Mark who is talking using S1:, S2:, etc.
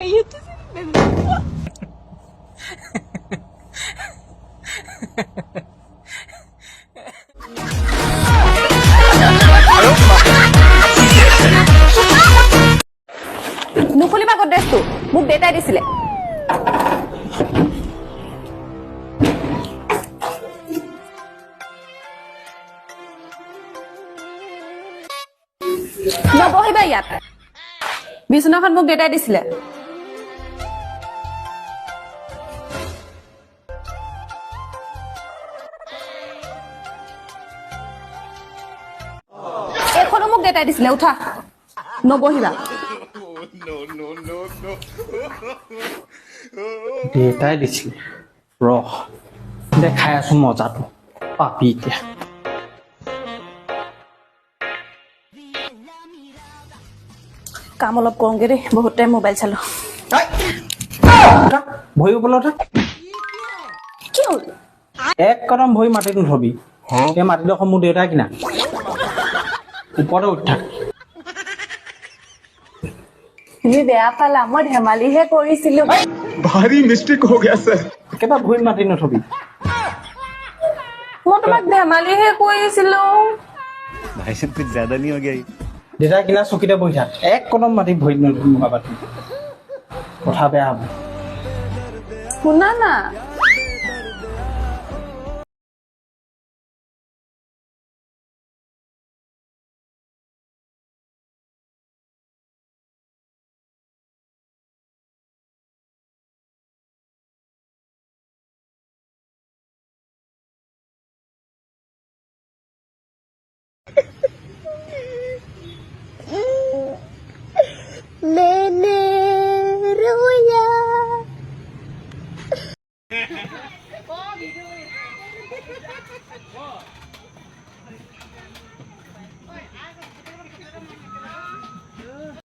S1: Itu sih bener.
S2: নুখুলিবা গডৰেজটো মোক দেউতাই দিছিলে নবহিবা ইয়াত বিছনাখন মোক দেউতাই দিছিলে এখনো মোক দেউতাই দিছিলে উঠা নবহিবা
S3: দেউতাই দিছিলে ৰহ দেখাই আছো মজাটো পাপি এতিয়া
S2: কাম অলপ কৰোঁগে দেই বহুত টাইম মোবাইল চালো
S3: ভৰি ওপৰতে
S2: কি হ'ল
S3: এক কদম ভৰি মাটিত নথবি এই মাটিডোখৰ মোৰ দেউতাই কিনা ওপৰতে উঠি থাক
S2: তুমি বেয়া পালা মই ধেমালিহে কৰিছিলো
S4: भारी मिस्टेक हो गया सर
S3: একেবাৰে ভৰি মাটিত নথবি
S2: মই তোমাক ধেমালিহে কৰিছিলো
S4: भाई साहब कुछ ज्यादा नहीं हो गया ये?
S3: দেউতাই কিনা চকীতে বহি থাক এক কদম মাটিত ভৰি নথবি মুখাবাটি কথা বেয়া হ'ব
S2: শুনা না मैंने रोया